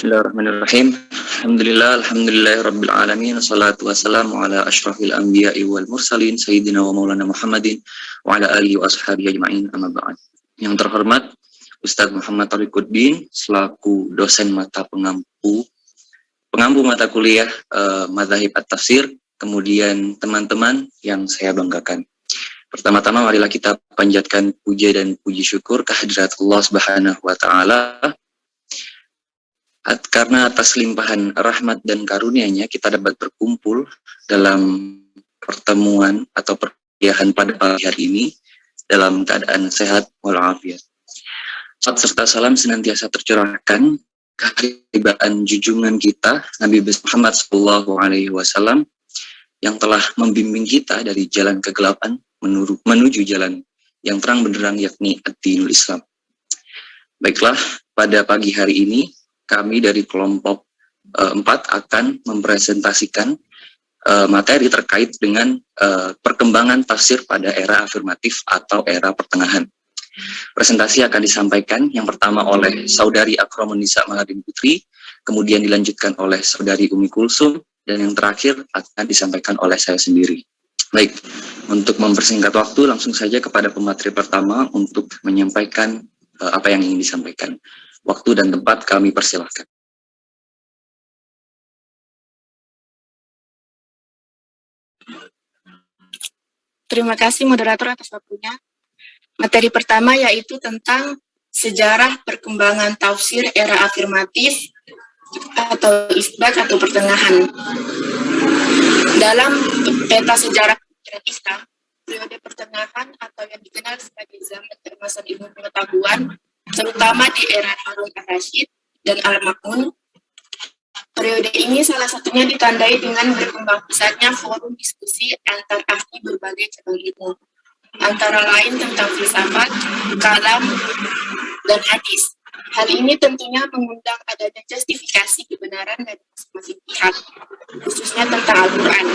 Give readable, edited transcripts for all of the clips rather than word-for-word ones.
Bismillahirrahmanirrahim. Alhamdulillah rabbil salatu wassalamu ala asyrafil anbiya'i wal mursalin sayyidina wa maulana Muhammadin wa ala alihi wa ashabihi ajma'in, amma ba'd. Yang terhormat Ustadz Muhammad Tariquddin selaku dosen mata pengampu mata kuliah Madzhab At-Tafsir, kemudian teman-teman yang saya banggakan. Pertama-tama marilah kita panjatkan puja dan puji syukur kehadirat Allah Subhanahu wa taala. Karena atas limpahan rahmat dan karunia-Nya kita dapat berkumpul dalam pertemuan atau perkuliahan pada pagi hari ini dalam keadaan sehat walafiat. Salam serta salam senantiasa tercurahkan kehebatan junjungan kita Nabi Muhammad SAW yang telah membimbing kita dari jalan kegelapan menuju jalan yang terang benderang, yakni ad-dinul Islam. Baiklah, pada pagi hari ini kami dari kelompok 4 akan mempresentasikan materi terkait dengan perkembangan tafsir pada era afirmatif atau era pertengahan. Presentasi akan disampaikan yang pertama oleh Saudari Akromunisa Maladin Putri, kemudian dilanjutkan oleh Saudari Umi Kulsum, dan yang terakhir akan disampaikan oleh saya sendiri. Baik, untuk mempersingkat waktu langsung saja kepada pemateri pertama untuk menyampaikan apa yang ingin disampaikan. Waktu dan tempat kami persilahkan. Terima kasih moderator atas waktunya. Materi pertama yaitu tentang sejarah perkembangan tafsir era afirmatif atau isbat atau pertengahan. Dalam peta sejarah Islam, periode pertengahan atau yang dikenal sebagai zaman keemasan ilmu pengetahuan, terutama di era Harun al-Rashid dan Al-Ma'mun. Periode ini salah satunya ditandai dengan berkembang pesatnya forum diskusi antar ahli berbagai cabang ilmu, antara lain tentang filsafat, kalam, dan hadis. Hal ini tentunya mengundang adanya justifikasi kebenaran dari masing-masing pihak, khususnya tentang Al-Quran.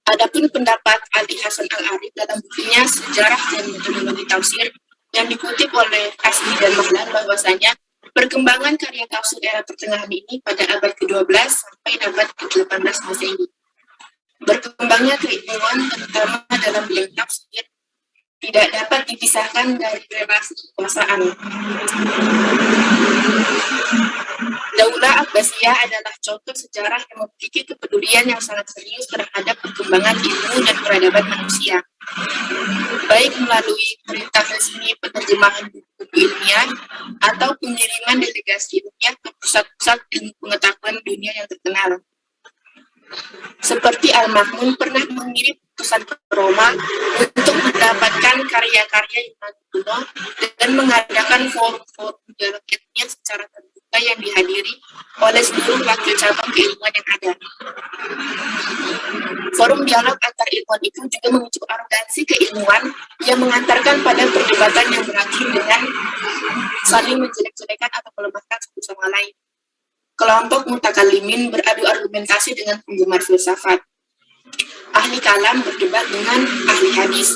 Adapun pendapat Ali Hasan Al-Arif dalam bukunya Sejarah dan Metodologi Tafsir yang dikutip oleh Asli dan Mahlan, bahwasanya perkembangan karya tafsir era pertengahan ini pada abad ke-12 sampai abad ke-18 Masehi. Berkembangnya keilmuan terutama dalam bidang tafsir tidak dapat dipisahkan dari relasi kekuasaan. Daulah Abbasiyah adalah contoh sejarah yang memiliki kepedulian yang sangat serius terhadap perkembangan ilmu dan peradaban manusia, baik melalui perintah resmi penerjemahan buku ilmiah atau pengiriman delegasi ilmiah ke pusat-pusat ilmu pengetahuan dunia yang terkenal. Seperti Al-Ma'mun pernah mengirim utusan ke Roma untuk mendapatkan karya-karya Yunani kuno dan mengadakan forum-forum dialog ilmiah secara terbuka yang dihadiri oleh seluruh wakil cabang keilmuan yang ada. Forum dialog antar ilmuwan itu juga memicu arogansi keilmuan yang mengantarkan pada perdebatan yang berakhir dengan saling menjelek-jelekan atau melemahkan satu sama lain. Kelompok mutakalimin beradu argumentasi dengan penggemar filsafat. Ahli kalam berdebat dengan ahli hadis.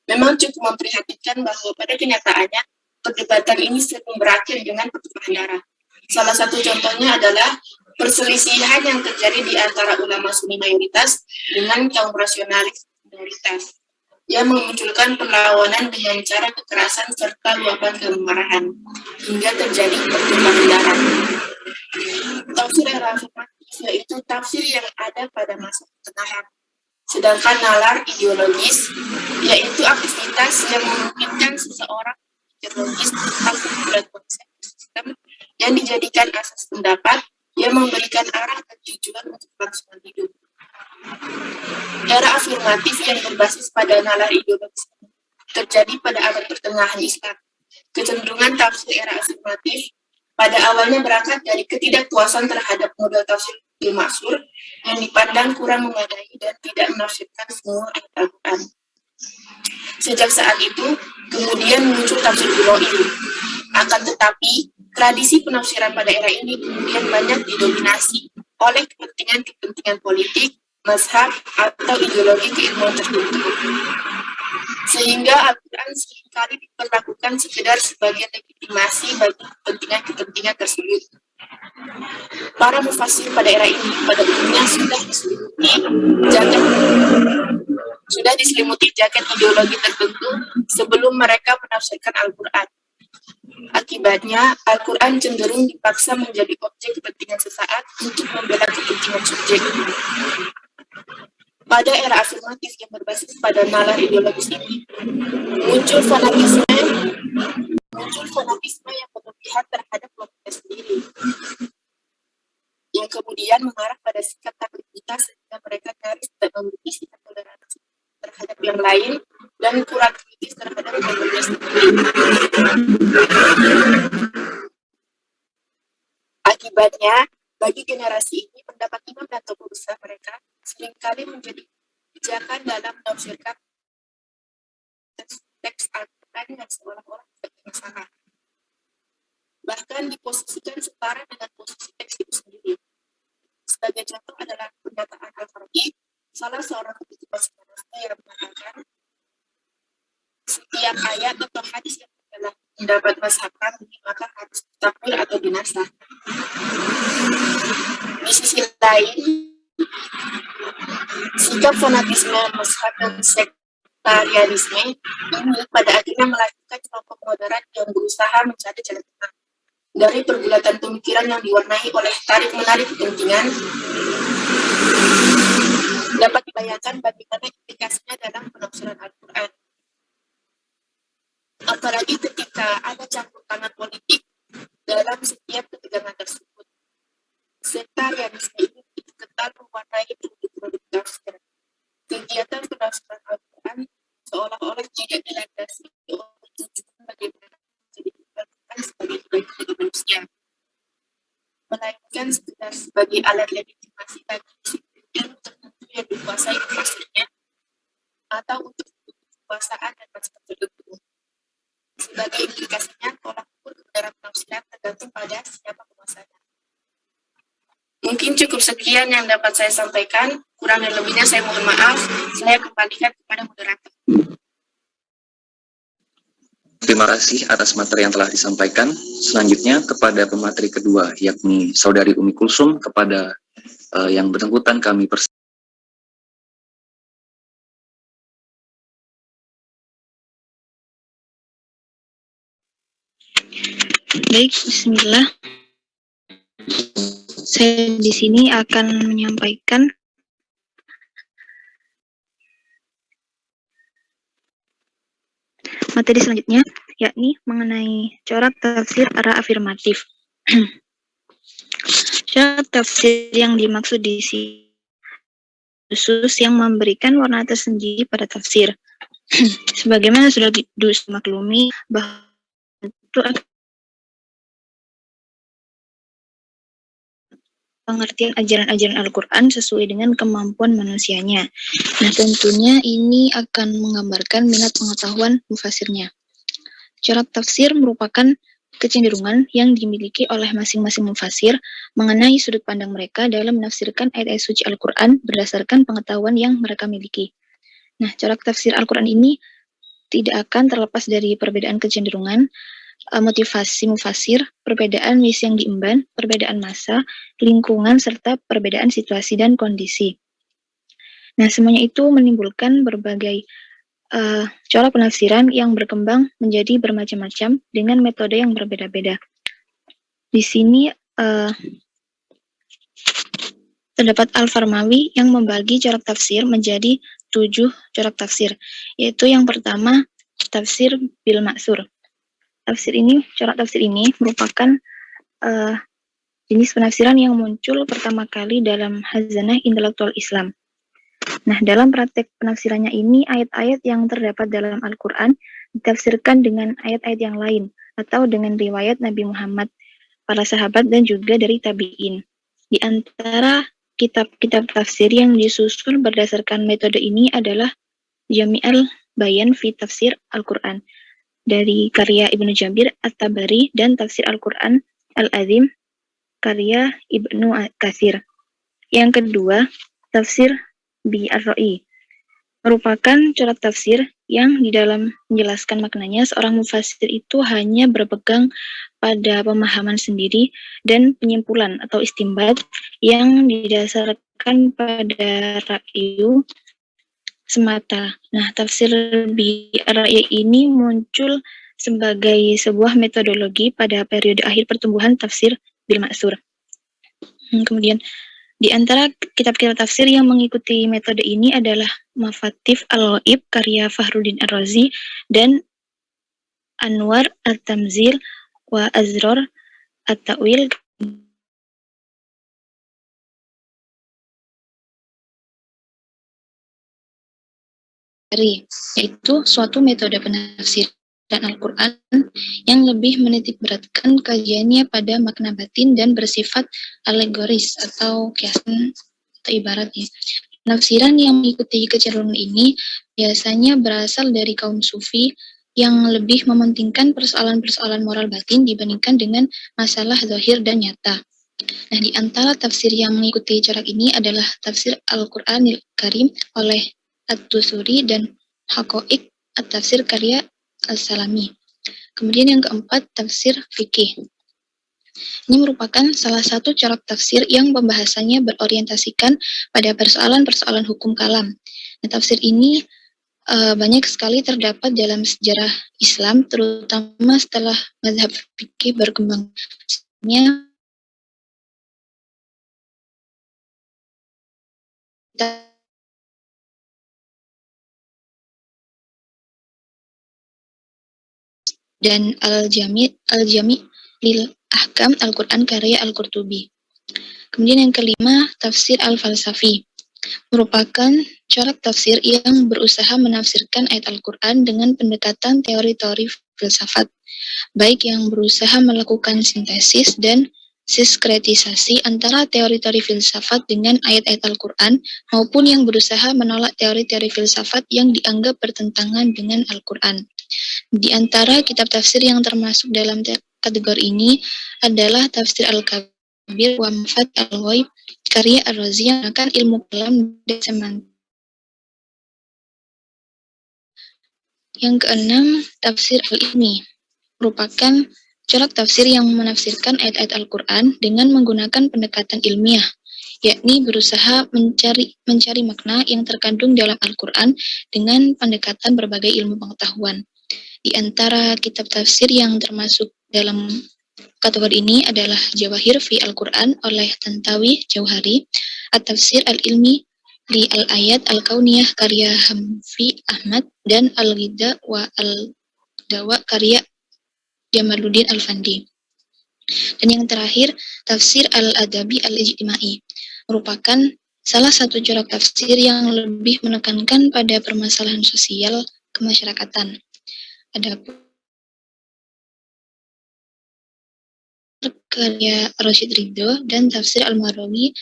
Memang cukup memprihatinkan bahwa pada kenyataannya perdebatan ini sering berakhir dengan pertumpahan darah. Salah satu contohnya adalah perselisihan yang terjadi di antara ulama Sunni mayoritas dengan kaum rasionalis minoritas yang memunculkan perlawanan dengan cara kekerasan serta luapan kemarahan hingga terjadi pertumpahan darah. Tafsir era afirmatif yaitu tafsir yang ada pada masa pertengahan. Sedangkan nalar ideologis yaitu aktivitas yang memungkinkan seseorang ideologis tentang kumpulan konsep sistem yang dijadikan asas pendapat yang memberikan arah dan tujuan untuk kelangsungan hidup. Era afirmatif yang berbasis pada nalar ideologis terjadi pada abad pertengahan Islam. Kecenderungan tafsir era afirmatif pada awalnya berangkat dari ketidakpuasan terhadap model tafsir Maksur yang dipandang kurang memadai dan tidak menafsirkan semua ayat Al-Quran. Sejak saat itu, kemudian muncul tafsir Bukhari. Akan tetapi, tradisi penafsiran pada era ini kemudian banyak didominasi oleh kepentingan politik, mazhab, atau ideologi keilmuan tertentu. sehingga Al-Quran seringkali diperlakukan sekedar sebagai legitimasi bagi kepentingan-kepentingan tersebut. Para mufassir pada era ini pada umumnya sudah diselimuti jaket ideologi tertentu sebelum mereka menafsirkan Al-Quran. Akibatnya, Al-Quran cenderung dipaksa menjadi objek kepentingan sesaat untuk membela kepentingan subjek. Pada era afirmatif yang berbasis pada nalar ideologis ini, muncul fanatisme yang berlebihan terhadap kelompoknya sendiri, yang kemudian mengarah pada sikap taklid buta sehingga mereka nyaris tidak memiliki sikap toleransi terhadap yang lain dan kurang kritis terhadap kelompoknya sendiri. Akibatnya, bagi generasi ini, pendapat imam dan tokoh besar mereka seringkali menjadi kebijakan dalam menafsirkan teks Al-Quran yang seolah-olah tidak bermasalah. Bahkan diposisikan setara dengan posisi teks itu sendiri. Sebagai contoh adalah pernyataan Al-Farabi, salah seorang petinggi sejarah yang mengatakan setiap ayat atau hadis yang adalah pendapat mazhab kami maka harus ditakwil atau dinasah. Di sisi lain, sikap fanatisme mazhab dan sektarianisme ini pada akhirnya melahirkan kelompok moderat yang berusaha mencari jalan tengah dari pergulatan pemikiran yang diwarnai oleh tarik-menarik kepentingan. Dapat dibayangkan bagaimana implikasinya dalam penafsiran Al-Quran. Apalagi ketika ada campur tangan politik dalam setiap ketegangan tersebut. Sektarianisme ini kental mewarnai produk-produk tafsir. Kegiatan penafsiran Al-Quran seolah-olah tidak dilandasi oleh tujuan bagaimana jadi dilakukan sebagai kebaikan bagi manusia, melainkan sekedar sebagai alat legitimasi bagi disiplin tertentu yang dikuasai penafsirnya atau untuk kekuasaan dan masalah tertentu. Sebagai implikasinya, tolak ukur kebenaran penafsiran tergantung pada siapa penguasanya. Mungkin cukup sekian yang dapat saya sampaikan. Kurang dan lebihnya saya mohon maaf. Saya kembalikan kepada moderator. Terima kasih atas materi yang telah disampaikan. Selanjutnya kepada pemateri kedua, yakni Saudari Umi Kulsum, kepada yang bersangkutan kami Baik, bismillah. Saya di sini akan menyampaikan materi selanjutnya, yakni mengenai corak tafsir arah afirmatif. Corak tafsir yang dimaksud di sini khusus yang memberikan warna tersendiri pada tafsir. Sebagaimana sudah dimaklumi bahwa itu pengertian ajaran-ajaran Al-Quran sesuai dengan kemampuan manusianya. Nah, tentunya ini akan menggambarkan minat pengetahuan mufasirnya. Corak tafsir merupakan kecenderungan yang dimiliki oleh masing-masing mufasir mengenai sudut pandang mereka dalam menafsirkan ayat-ayat suci Al-Quran berdasarkan pengetahuan yang mereka miliki. Nah, corak tafsir Al-Quran ini tidak akan terlepas dari perbedaan kecenderungan, motivasi mufasir, perbedaan misi yang diemban, perbedaan masa, lingkungan, serta perbedaan situasi dan kondisi. Nah, semuanya itu menimbulkan berbagai corak penafsiran yang berkembang menjadi bermacam-macam dengan metode yang berbeda-beda. Di sini terdapat Al-Farmawi yang membagi corak tafsir menjadi 7 corak tafsir, yaitu yang pertama, tafsir bil maksur. Corak tafsir ini merupakan jenis penafsiran yang muncul pertama kali dalam khazanah intelektual Islam. Nah, dalam praktek penafsirannya ini, ayat-ayat yang terdapat dalam Al-Quran ditafsirkan dengan ayat-ayat yang lain, atau dengan riwayat Nabi Muhammad, para sahabat, dan juga dari tabi'in. Di antara kitab-kitab tafsir yang disusun berdasarkan metode ini adalah Jami'al Bayan fi Tafsir Al-Quran, dari karya Ibnu Jabir At-Tabari, dan Tafsir Al-Quran Al-Azim karya Ibnu Katsir. Yang kedua, tafsir bi Ar-Ra'i, merupakan corak tafsir yang di dalam menjelaskan maknanya seorang mufassir itu hanya berpegang pada pemahaman sendiri dan penyimpulan atau istimbat yang didasarkan pada ra'yu semata. Nah, tafsir bi-ra'yi ini muncul sebagai sebuah metodologi pada periode akhir pertumbuhan tafsir bil ma'sur. Kemudian di antara kitab-kitab tafsir yang mengikuti metode ini adalah Mafatih Al-Ghaib karya Fakhruddin Ar-Razi dan Anwar At-Tamzil wa Azrar At-Ta'wil yaitu suatu metode penafsiran Al-Quran yang lebih menitik beratkan kajiannya pada makna batin dan bersifat alegoris atau kiasan atau ibaratnya. Penafsiran yang mengikuti kecenderungan ini biasanya berasal dari kaum sufi yang lebih mementingkan persoalan-persoalan moral batin dibandingkan dengan masalah zahir dan nyata. Nah, di antara tafsir yang mengikuti corak ini adalah tafsir Al-Qur'anil Karim oleh At-Tusuri dan Haqa'iq At-Tafsir karya As-Salami. Kemudian yang keempat, tafsir fikih. Ini merupakan salah satu corak tafsir yang pembahasannya berorientasikan pada persoalan-persoalan hukum kalam. Nah, tafsir ini banyak sekali terdapat dalam sejarah Islam, terutama setelah mazhab fikih berkembang. Dan Al-Jami' lil Ahkam Al-Quran karya Al-Qurtubi. Kemudian yang kelima, tafsir Al-Falsafi. Merupakan corak tafsir yang berusaha menafsirkan ayat Al-Quran dengan pendekatan teori-teori filsafat, baik yang berusaha melakukan sintesis dan sinkretisasi antara teori-teori filsafat dengan ayat-ayat Al-Quran, maupun yang berusaha menolak teori-teori filsafat yang dianggap bertentangan dengan Al-Quran. Di antara kitab tafsir yang termasuk dalam kategori ini adalah Tafsir Al-Kabir wa Mafatih Al-Ghaib karya Ar-Razi yang akan ilmu kalam dan semantik. Yang keenam, Tafsir Al-Ilmi merupakan corak tafsir yang menafsirkan ayat-ayat Al-Quran dengan menggunakan pendekatan ilmiah, yakni berusaha mencari makna yang terkandung dalam Al-Quran dengan pendekatan berbagai ilmu pengetahuan. Di antara kitab tafsir yang termasuk dalam kategori ini adalah Jawahir fi Al-Quran oleh Tantawi Jauhari, At-Tafsir Al-Ilmi li Al-Ayat Al-Kauniyah karya Hamfi Ahmad, dan Al-Ghidha wa Al-Dawa karya Jamaluddin Al-Fandi. Dan yang terakhir, Tafsir Al-Adabi Al-Ijtimai merupakan salah satu corak tafsir yang lebih menekankan pada permasalahan sosial kemasyarakatan. Adapun karya Rashid Ridho dan Tafsir Al-Marawi,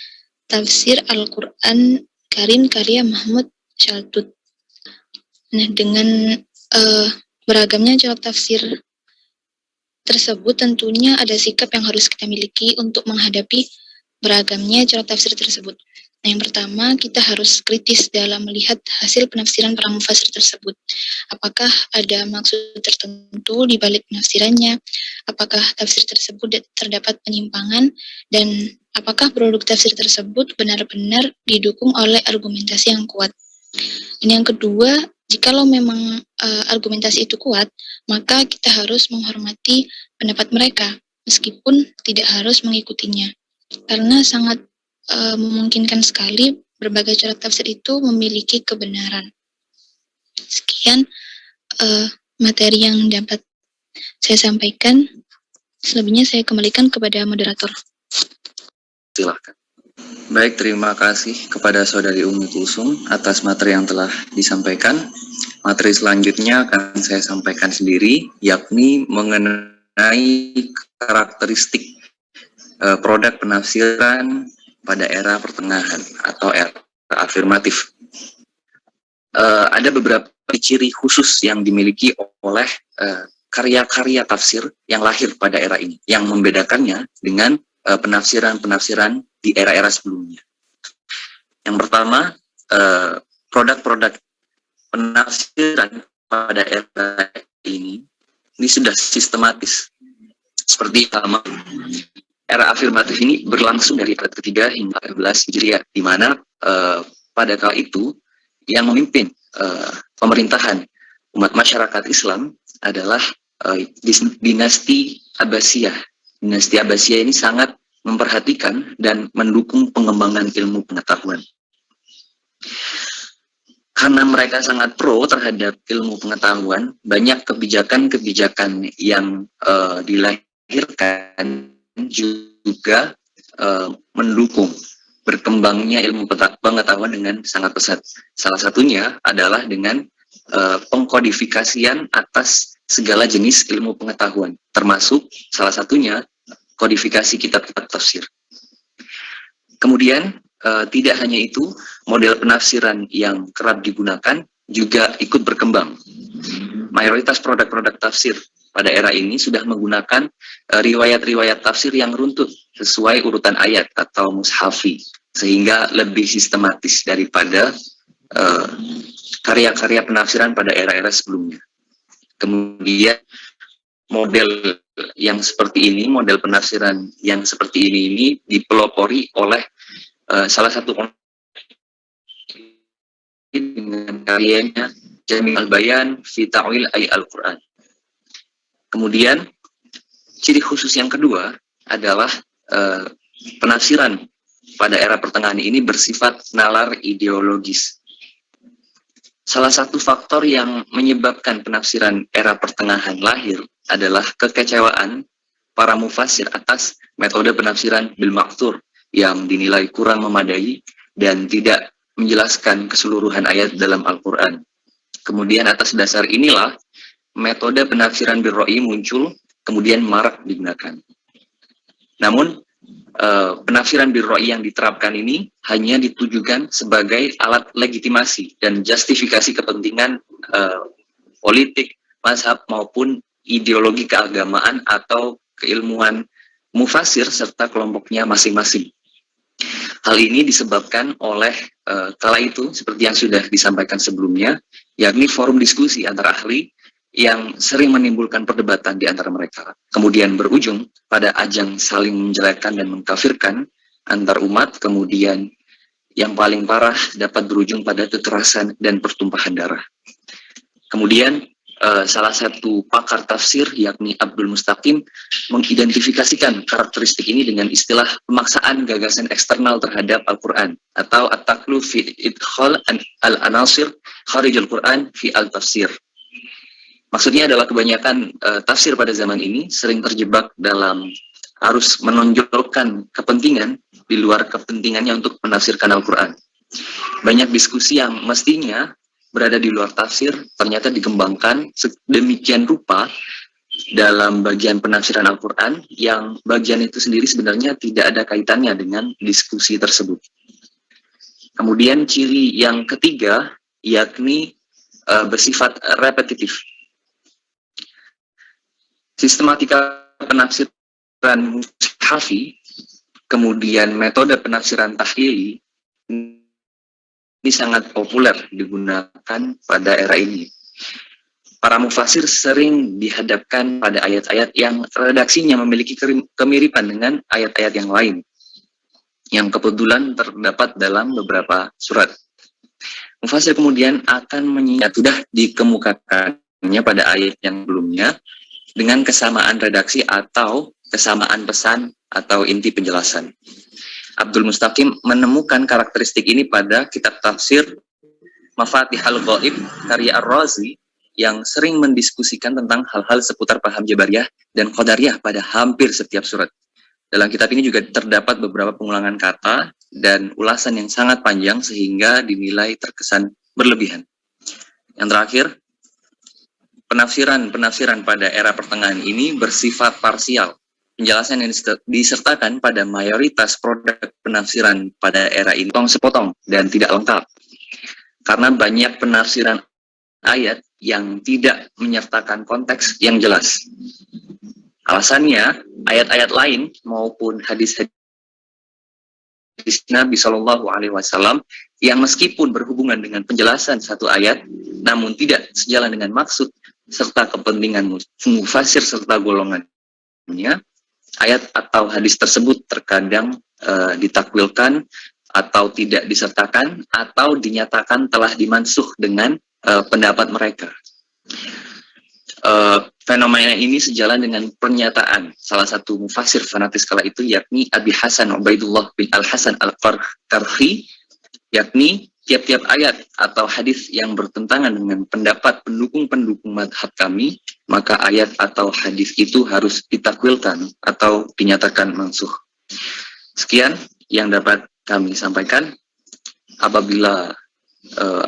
Tafsir Al-Quran Karim karya Mahmud Shaltut. Nah, dengan beragamnya corak tafsir tersebut, tentunya ada sikap yang harus kita miliki untuk menghadapi beragamnya corak tafsir tersebut. Nah, yang pertama, kita harus kritis dalam melihat hasil penafsiran para mufassir tersebut. Apakah ada maksud tertentu di balik penafsirannya? Apakah tafsir tersebut terdapat penyimpangan? Dan apakah produk tafsir tersebut benar-benar didukung oleh argumentasi yang kuat? Dan yang kedua, jikalau memang argumentasi itu kuat, maka kita harus menghormati pendapat mereka, meskipun tidak harus mengikutinya. Karena sangat memungkinkan sekali berbagai corak tafsir itu memiliki kebenaran. Sekian materi yang dapat saya sampaikan. Selebihnya saya kembalikan kepada moderator. Silakan. Baik, terima kasih kepada Saudari Umi Kulsum atas materi yang telah disampaikan. Materi selanjutnya akan saya sampaikan sendiri, yakni mengenai karakteristik produk penafsiran pada era pertengahan atau era afirmatif. Ada beberapa ciri khusus yang dimiliki oleh karya-karya tafsir yang lahir pada era ini, yang membedakannya dengan penafsiran-penafsiran di era-era sebelumnya. Yang pertama, produk-produk penafsiran pada era ini sudah sistematis. Seperti pertama, era afirmatif ini berlangsung dari abad ketiga hingga 14 Hijriah, di mana pada kala itu yang memimpin pemerintahan umat masyarakat Islam adalah dinasti Abbasiyah. Dinasti Abbasiyah ini sangat memperhatikan dan mendukung pengembangan ilmu pengetahuan. Karena mereka sangat pro terhadap ilmu pengetahuan, banyak kebijakan-kebijakan yang dilahirkan juga mendukung berkembangnya ilmu pengetahuan dengan sangat pesat. Salah satunya adalah dengan pengkodifikasian atas segala jenis ilmu pengetahuan, termasuk salah satunya kodifikasi kitab-kitab tafsir. Kemudian tidak hanya itu, model penafsiran yang kerap digunakan juga ikut berkembang. Mayoritas produk-produk tafsir pada era ini sudah menggunakan riwayat-riwayat tafsir yang runtut sesuai urutan ayat atau mushafi, sehingga lebih sistematis daripada karya-karya penafsiran pada era-era sebelumnya. Kemudian model yang seperti ini, model penafsiran yang seperti ini dipelopori oleh salah satu dengan karyanya Jami' al-Bayan fi Ta'wil Al-Quran. Kemudian ciri khusus yang kedua adalah penafsiran pada era pertengahan ini bersifat nalar ideologis. Salah satu faktor yang menyebabkan penafsiran era pertengahan lahir adalah kekecewaan para mufassir atas metode penafsiran bil maqtur yang dinilai kurang memadai dan tidak menjelaskan keseluruhan ayat dalam Al-Quran. Kemudian atas dasar inilah metode penafsiran bil ra'i muncul, kemudian marak digunakan. Namun penafsiran bil ra'i yang diterapkan ini hanya ditujukan sebagai alat legitimasi dan justifikasi kepentingan politik, mazhab maupun ideologi keagamaan atau keilmuan mufassir serta kelompoknya masing-masing. Hal ini disebabkan oleh kala itu seperti yang sudah disampaikan sebelumnya, yakni forum diskusi antara ahli yang sering menimbulkan perdebatan di antara mereka, kemudian berujung pada ajang saling menjelekkan dan mengkafirkan antar umat, kemudian yang paling parah dapat berujung pada kekerasan dan pertumpahan darah. Kemudian salah satu pakar tafsir yakni Abdul Mustaqim mengidentifikasikan karakteristik ini dengan istilah pemaksaan gagasan eksternal terhadap Al-Quran atau at-taqlu fi idkhal al-anasir kharij al-Quran fi al-tafsir. Maksudnya adalah kebanyakan tafsir pada zaman ini sering terjebak dalam harus menonjolkan kepentingan di luar kepentingannya untuk menafsirkan Al-Quran. Banyak diskusi yang mestinya berada di luar tafsir ternyata dikembangkan sedemikian rupa dalam bagian penafsiran Al-Quran yang bagian itu sendiri sebenarnya tidak ada kaitannya dengan diskusi tersebut. Kemudian ciri yang ketiga yakni bersifat repetitif. Sistematika penafsiran mushafi, kemudian metode penafsiran tahlili ini sangat populer digunakan pada era ini. Para mufassir sering dihadapkan pada ayat-ayat yang redaksinya memiliki kemiripan dengan ayat-ayat yang lain, yang kebetulan terdapat dalam beberapa surat. Mufassir kemudian akan mengingat sudah dikemukakannya pada ayat yang sebelumnya dengan kesamaan redaksi atau kesamaan pesan atau inti penjelasan. Abdul Mustaqim menemukan karakteristik ini pada kitab tafsir Mafatihul Ghaib karya Ar-Razi yang sering mendiskusikan tentang hal-hal seputar paham Jabariyah dan Qadariyah pada hampir setiap surat. Dalam kitab ini juga terdapat beberapa pengulangan kata dan ulasan yang sangat panjang sehingga dinilai terkesan berlebihan. Yang terakhir, penafsiran pada era pertengahan ini bersifat parsial. Penjelasan yang disertakan pada mayoritas produk penafsiran pada era ini sepotong dan tidak lengkap. Karena banyak penafsiran ayat yang tidak menyertakan konteks yang jelas. Alasannya, ayat-ayat lain maupun hadis-hadis Nabi Shallallahu Alaihi Wasallam yang meskipun berhubungan dengan penjelasan satu ayat, namun tidak sejalan dengan maksud serta kepentingan mufasir serta golongannya, ayat atau hadis tersebut terkadang ditakwilkan atau tidak disertakan atau dinyatakan telah dimansuh dengan pendapat mereka. Fenomena ini sejalan dengan pernyataan salah satu mufasir fanatis kala itu, yakni Abi Hasan Ubaidullah bin Al-Hasan Al-Qarhi, yakni tiap-tiap ayat atau hadis yang bertentangan dengan pendapat pendukung-pendukung madhab kami, maka ayat atau hadis itu harus ditakwilkan atau dinyatakan mansuh. Sekian yang dapat kami sampaikan. Apabila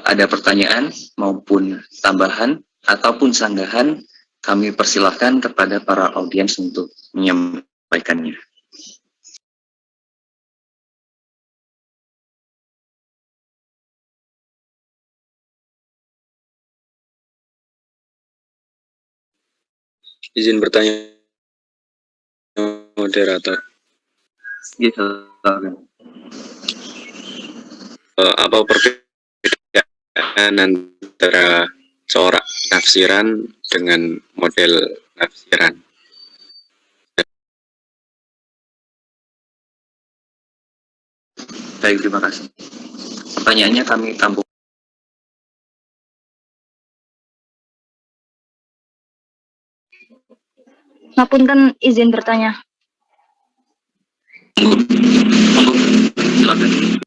ada pertanyaan maupun tambahan ataupun sanggahan, kami persilahkan kepada para audiens untuk menyampaikannya. Izin bertanya, moderator. Apa perbedaan antara corak tafsiran dengan model tafsiran? Baik, terima kasih. Pertanyaannya kami tampung. Ngapunten, izin bertanya. Silakan.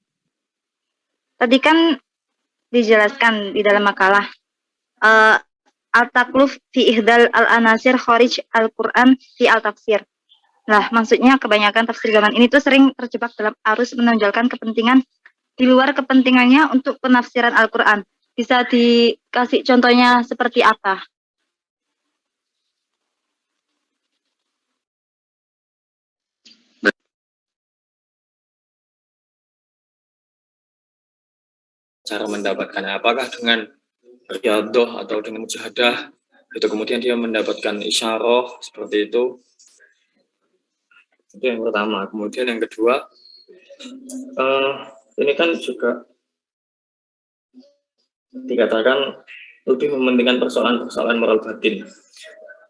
Tadi kan dijelaskan di dalam makalah al-takluf fi ihdal al-anasir kharij al-Quran fi al-tafsir. Nah, maksudnya kebanyakan tafsir zaman ini tuh sering terjebak dalam arus menonjolkan kepentingan di luar kepentingannya untuk penafsiran Al-Quran. Bisa dikasih contohnya seperti apa? Cara mendapatkannya, apakah dengan riyadoh atau dengan mujahadah, itu kemudian dia mendapatkan isyarah seperti itu yang pertama. Kemudian yang kedua, ini kan juga dikatakan lebih mementingkan persoalan-persoalan moral batin,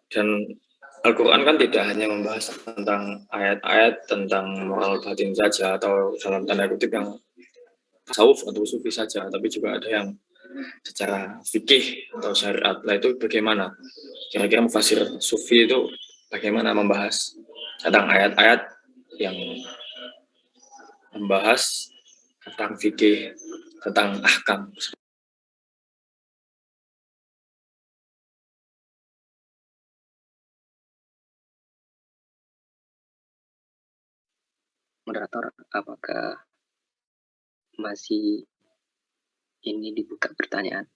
dan Al-Quran kan tidak hanya membahas tentang ayat-ayat tentang moral batin saja atau dalam tanda kutip yang tasawuf atau sufi saja, tapi juga ada yang secara fikih atau syariat. Nah, itu bagaimana? Kira-kira mufasir sufi itu bagaimana membahas tentang ayat-ayat yang membahas tentang fikih, tentang ahkam? Moderator, apakah masih ini dibuka pertanyaan?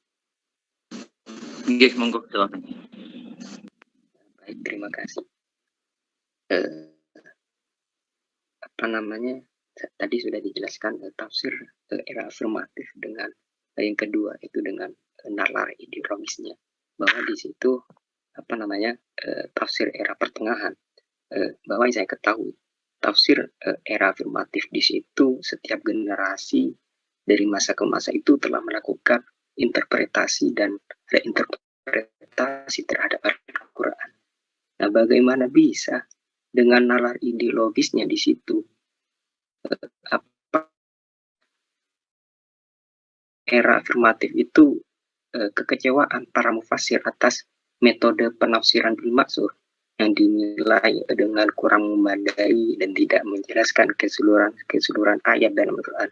Nggih, monggo silakan. Baik, terima kasih. Apa namanya? Tadi sudah dijelaskan tafsir era afirmatif dengan yang kedua itu dengan nalar ideologisnya, bahwa di situ apa namanya tafsir era pertengahan, bahwa yang saya ketahui tafsir era afirmatif di situ setiap generasi dari masa ke masa itu telah melakukan interpretasi dan reinterpretasi terhadap Al-Quran. Nah, bagaimana bisa dengan nalar ideologisnya di situ era afirmatif itu kekecewaan para mufasir atas metode penafsiran bil maksur yang dinilai dengan kurang memadai dan tidak menjelaskan keseluruhan ayat dalam Al-Quran.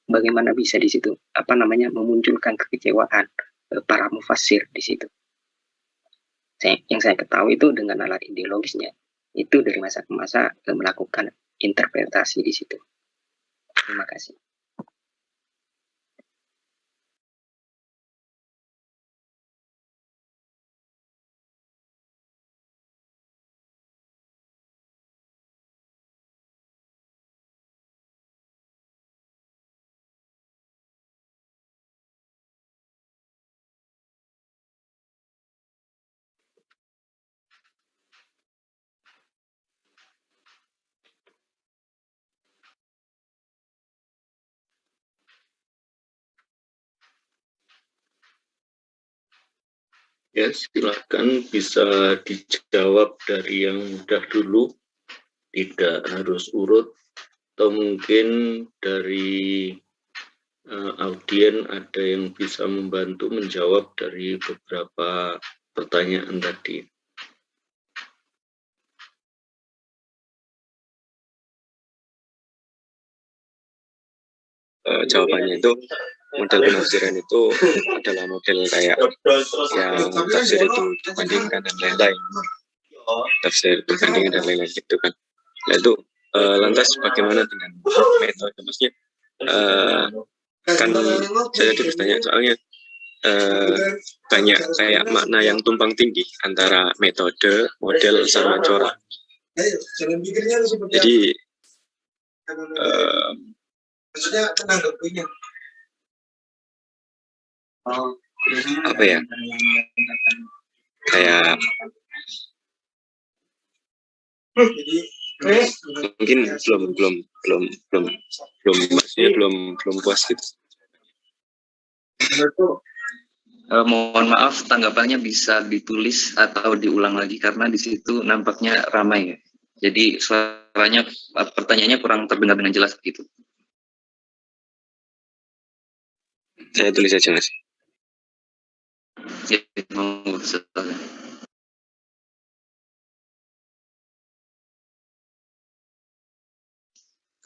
Bagaimana bisa di situ apa namanya memunculkan kekecewaan para mufasir di situ? Yang saya ketahui itu dengan nalar ideologisnya itu dari masa ke masa melakukan interpretasi di situ. Terima kasih. Ya, silakan bisa dijawab dari yang mudah dulu, tidak harus urut, atau mungkin dari audien ada yang bisa membantu menjawab dari beberapa pertanyaan tadi. Jawabannya itu model penafsiran itu adalah model kayak yang tafsir itu dibandingkan dan lain-lain, tafsir dibandingkan dan lain-lain gitu kan. Nah itu lantas bagaimana dengan metode? Maksudnya kan saya tadi bertanya soalnya banyak kayak makna yang tumpang tindih antara metode, model sama corak. Jadi apa ya, kayak mungkin maksudnya belum puas gitu. Mohon maaf, tanggapannya bisa ditulis atau diulang lagi karena di situ nampaknya ramai ya. Jadi suaranya, pertanyaannya kurang terdengar dengan jelas gitu. Saya tulis aja Mas. Ya, mau silakan.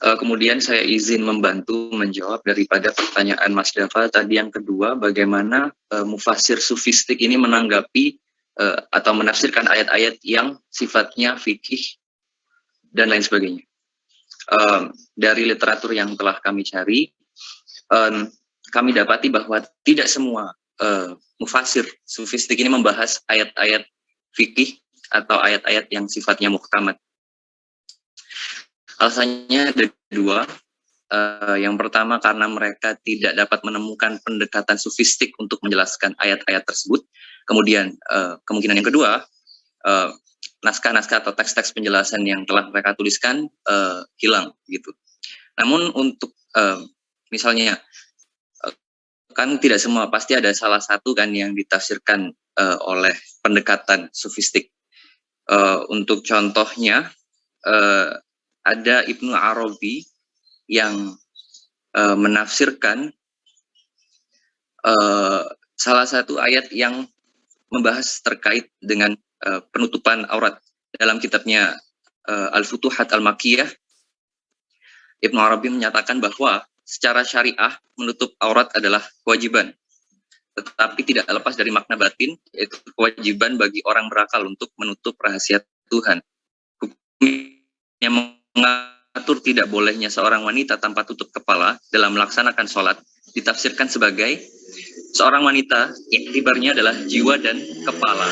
Kemudian saya izin membantu menjawab daripada pertanyaan Mas Dava tadi yang kedua, bagaimana mufasir sufistik ini menanggapi atau menafsirkan ayat-ayat yang sifatnya fikih dan lain sebagainya. Dari literatur yang telah kami cari, kami dapati bahwa tidak semua mufasir sufistik ini membahas ayat-ayat fikih atau ayat-ayat yang sifatnya muhkamat. Alasannya ada dua. Yang pertama karena mereka tidak dapat menemukan pendekatan sufistik untuk menjelaskan ayat-ayat tersebut. Kemudian kemungkinan yang kedua, naskah-naskah atau teks-teks penjelasan yang telah mereka tuliskan hilang gitu. Namun untuk misalnya kan tidak semua, pasti ada salah satu kan yang ditafsirkan oleh pendekatan sufistik. Untuk contohnya ada Ibnu Arabi yang menafsirkan salah satu ayat yang membahas terkait dengan penutupan aurat dalam kitabnya Al-Futuhat Al-Makkiyah. Ibnu Arabi menyatakan bahwa secara syariah menutup aurat adalah kewajiban, tetapi tidak lepas dari makna batin, yaitu kewajiban bagi orang berakal untuk menutup rahasia Tuhan. Yang mengatur tidak bolehnya seorang wanita tanpa tutup kepala dalam melaksanakan sholat ditafsirkan sebagai seorang wanita iktibarnya adalah jiwa dan kepala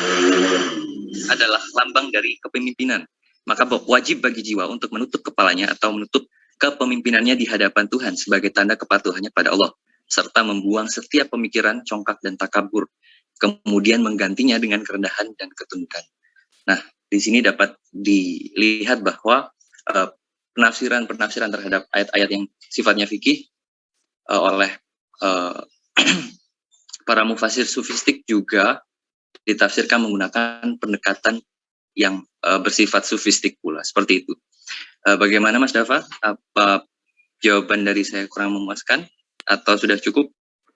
adalah lambang dari kepemimpinan, maka wajib bagi jiwa untuk menutup kepalanya atau menutup kepemimpinannya di hadapan Tuhan sebagai tanda kepatuhannya pada Allah, serta membuang setiap pemikiran congkak dan takabur, kemudian menggantinya dengan kerendahan dan ketundukan. Nah, di sini dapat dilihat bahwa penafsiran terhadap ayat-ayat yang sifatnya fikih oleh para mufasir sufistik juga ditafsirkan menggunakan pendekatan yang bersifat sufistik pula, seperti itu. Bagaimana Mas Dava? Apa jawaban dari saya kurang memuaskan atau sudah cukup?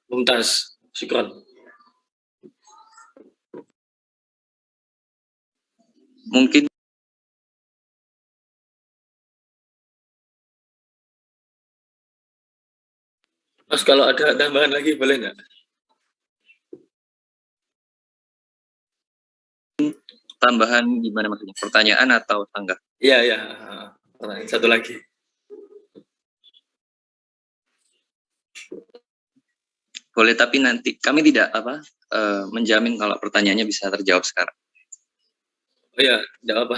Mumtaz, syukron. Mungkin Mas, kalau ada tambahan lagi boleh nggak? tambahan gimana maksudnya? Pertanyaan atau sanggah? Iya. Satu lagi. Boleh, tapi nanti kami tidak menjamin kalau pertanyaannya bisa terjawab sekarang. Oh iya, tidak apa.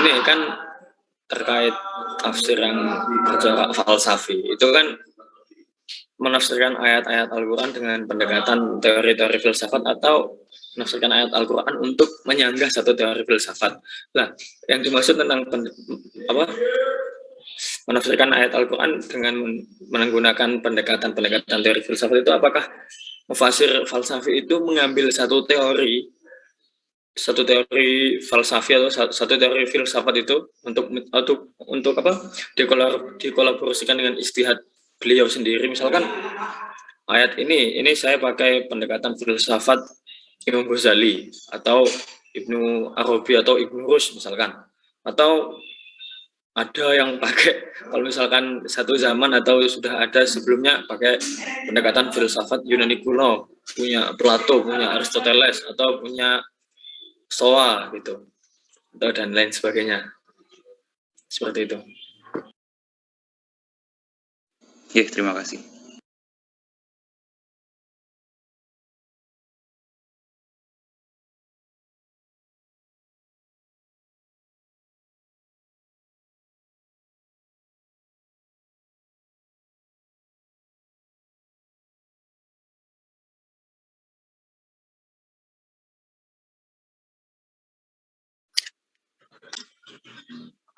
Ini kan terkait tafsir yang bercorak falsafi. Itu kan menafsirkan ayat-ayat Al-Quran dengan pendekatan teori-teori filsafat atau menafsirkan ayat Al-Quran untuk menyanggah satu teori filsafat. Nah, yang dimaksud tentang menafsirkan ayat Al-Quran dengan menggunakan pendekatan teori filsafat itu apakah mufasir falsafi itu mengambil satu teori falsafi atau satu teori filsafat itu untuk apa dikolaborasikan dengan ijtihad beliau sendiri. Misalkan ayat ini saya pakai pendekatan filsafat Imam Ghazali atau Ibnu Arabi atau Ibnu Rushd misalkan, atau ada yang pakai, kalau misalkan satu zaman atau sudah ada sebelumnya pakai pendekatan filsafat Yunani kuno, punya Plato, punya Aristoteles, atau punya Stoa gitu, atau dan lain sebagainya. Seperti itu. Ya, terima kasih.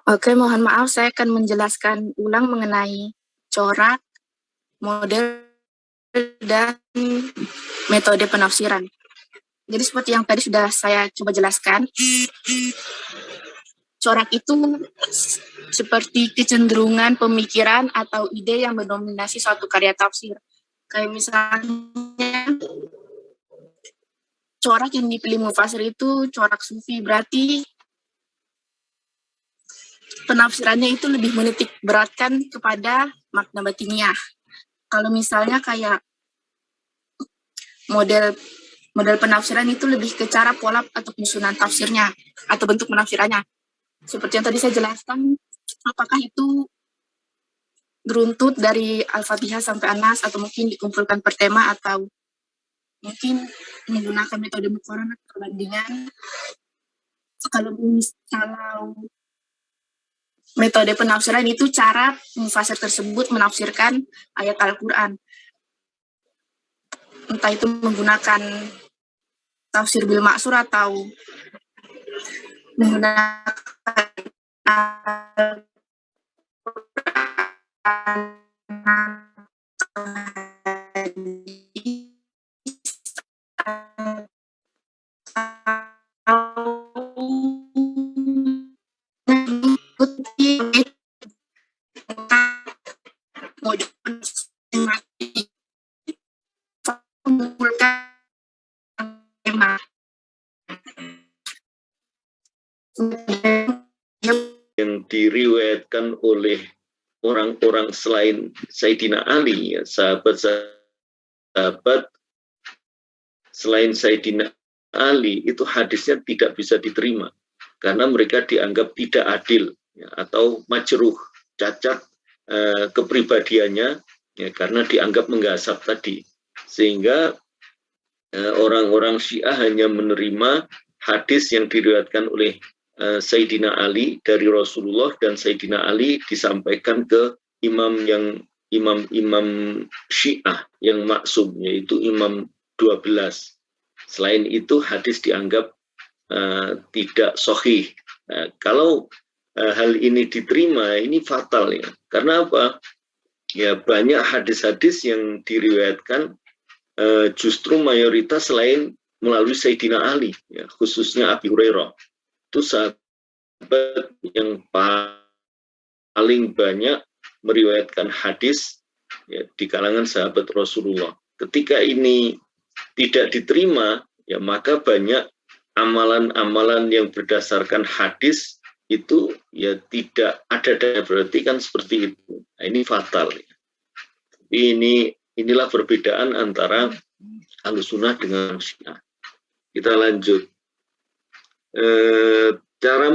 Oke, mohon maaf, saya akan menjelaskan ulang mengenai corak, model, dan metode penafsiran. Jadi seperti yang tadi sudah saya coba jelaskan, corak itu seperti kecenderungan pemikiran atau ide yang mendominasi suatu karya tafsir. Kayak misalnya, corak yang dipilih mufasir itu corak sufi, berarti penafsirannya itu lebih menitik beratkan kepada makna batiniah. Kalau misalnya kayak model penafsiran itu lebih ke cara pola atau penyusunan tafsirnya atau bentuk penafsirannya. Seperti yang tadi saya jelaskan, apakah itu beruntut dari Al-Fatihah sampai An-Nas atau mungkin dikumpulkan per tema atau mungkin menggunakan metode muqaranah perbandingan. Kalau metode penafsiran itu cara mufasir tersebut menafsirkan ayat Al-Quran. Entah itu menggunakan tafsir bil maksur atau menggunakan yang diriwayatkan oleh orang-orang selain Sayyidina Ali, ya, sahabat-sahabat selain Sayyidina Ali itu hadisnya tidak bisa diterima karena mereka dianggap tidak adil, ya, atau majruh, cacat kepribadiannya, ya, karena dianggap menggasap tadi, sehingga orang-orang Syiah hanya menerima hadis yang diriwayatkan oleh Sayyidina Ali dari Rasulullah, dan Sayyidina Ali disampaikan ke imam Syiah yang maksum, yaitu Imam 12. Selain itu hadis dianggap tidak sahih. Kalau hal ini diterima, ini fatal, ya. Karena apa? Ya, banyak hadis-hadis yang diriwayatkan justru mayoritas selain melalui Sayyidina Ali, ya, khususnya Abi Hurairah. Itu sahabat yang paling banyak meriwayatkan hadis, ya, di kalangan sahabat Rasulullah. Ketika ini tidak diterima, ya, maka banyak amalan-amalan yang berdasarkan hadis itu, ya, tidak ada, berarti kan seperti itu. Nah, ini fatal, ya. Tapi inilah perbedaan antara Ahlussunnah dengan Syiah. Kita lanjut. Cara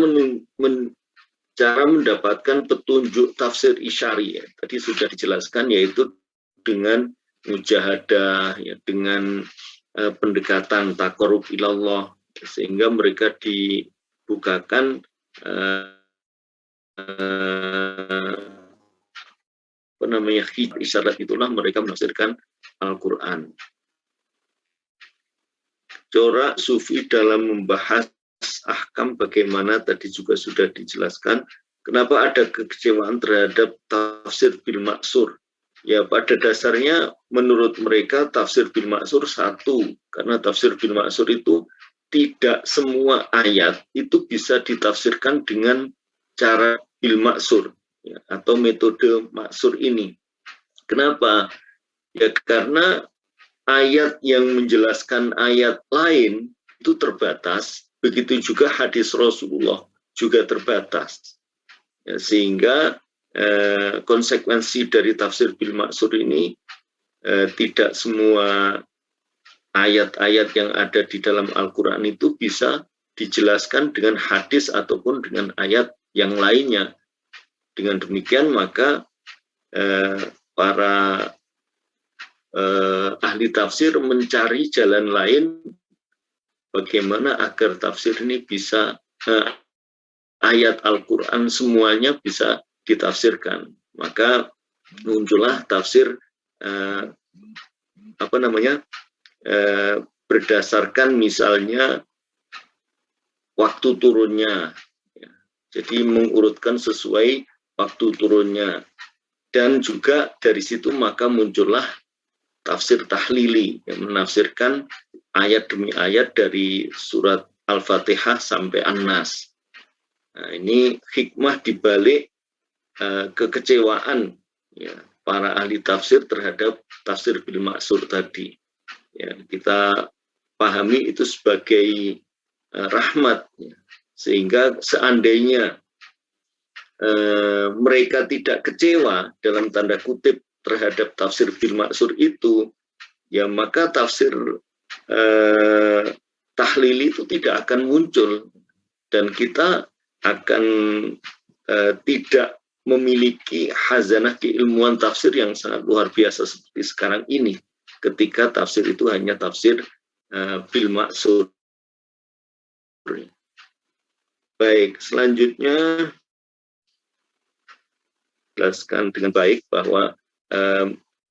mendapatkan petunjuk tafsir isyari, ya, tadi sudah dijelaskan, yaitu dengan mujahadah, ya, dengan pendekatan taqarrub ilallah, sehingga mereka dibukakan isyarat, itulah mereka menafsirkan Al-Quran. Corak sufi dalam membahas ahkam bagaimana tadi juga sudah dijelaskan. Kenapa ada kekecewaan terhadap tafsir bil maksur? Ya, pada dasarnya menurut mereka tafsir bil ma'sur satu, karena tafsir bil ma'sur itu tidak semua ayat itu bisa ditafsirkan dengan cara bil ma'sur, ya, atau metode ma'sur ini. Kenapa? Ya karena ayat yang menjelaskan ayat lain itu terbatas, begitu juga hadis Rasulullah juga terbatas. Ya, sehingga konsekuensi dari tafsir bil ma'sur ini tidak semua ayat-ayat yang ada di dalam Al-Quran itu bisa dijelaskan dengan hadis ataupun dengan ayat yang lainnya. Dengan demikian maka para ahli tafsir mencari jalan lain bagaimana agar tafsir ini bisa ayat Al-Quran semuanya bisa ditafsirkan. Maka muncullah tafsir berdasarkan misalnya waktu turunnya, ya. Jadi mengurutkan sesuai waktu turunnya, dan juga dari situ maka muncullah tafsir tahlili yang menafsirkan ayat demi ayat dari surat Al-Fatihah sampai An-Nas. Nah, ini hikmah dibalik kekecewaan, ya, para ahli tafsir terhadap tafsir bil ma'sur tadi. Ya, kita pahami itu sebagai rahmat, ya. Sehingga seandainya mereka tidak kecewa dalam tanda kutip terhadap tafsir bil ma'sur itu, ya maka tafsir tahlili itu tidak akan muncul, dan kita akan tidak memiliki khazanah keilmuan tafsir yang sangat luar biasa seperti sekarang ini, ketika tafsir itu hanya tafsir bil ma'sur. Baik, selanjutnya jelaskan dengan baik bahwa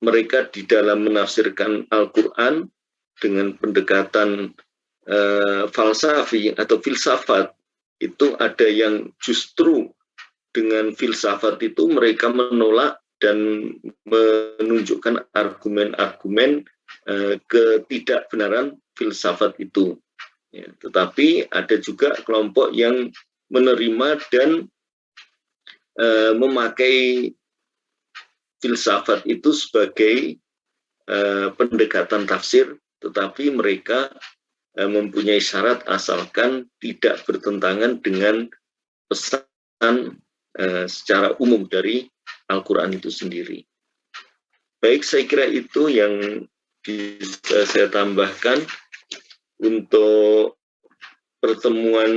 mereka di dalam menafsirkan Al-Quran dengan pendekatan falsafi atau filsafat, itu ada yang justru dengan filsafat itu mereka menolak dan menunjukkan argumen-argumen ketidakbenaran filsafat itu. Ya, tetapi ada juga kelompok yang menerima dan memakai filsafat itu sebagai pendekatan tafsir, tetapi mereka mempunyai syarat asalkan tidak bertentangan dengan pesan secara umum dari Al-Quran itu sendiri. Baik, saya kira itu yang bisa saya tambahkan untuk pertemuan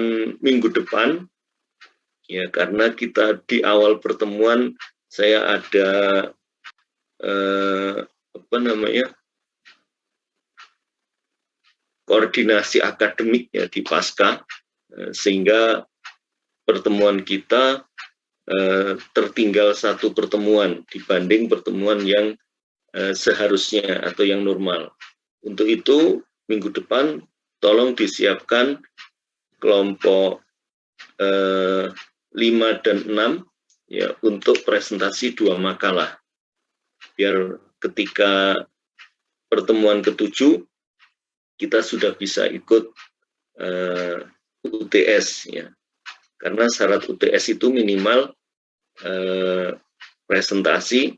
minggu depan. Ya, karena kita di awal pertemuan saya ada koordinasi akademik, ya, di Pasca, sehingga pertemuan kita tertinggal satu pertemuan dibanding pertemuan yang seharusnya atau yang normal. Untuk itu minggu depan tolong disiapkan kelompok 5 dan 6, ya, untuk presentasi 2 makalah, biar ketika pertemuan ke-7 kita sudah bisa ikut UTS, ya. Karena syarat UTS itu minimal presentasi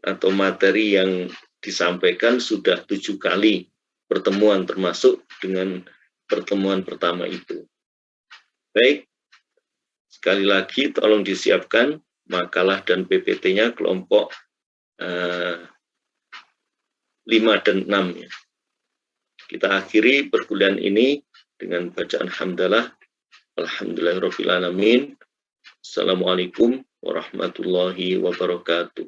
atau materi yang disampaikan sudah 7 kali pertemuan, termasuk dengan pertemuan pertama itu. Baik, sekali lagi tolong disiapkan makalah dan PPT-nya kelompok 5 dan 6, ya. Kita akhiri perkuliahan ini dengan bacaan hamdalah. Alhamdulillahirabbil alamin. Assalamualaikum warahmatullahi wabarakatuh.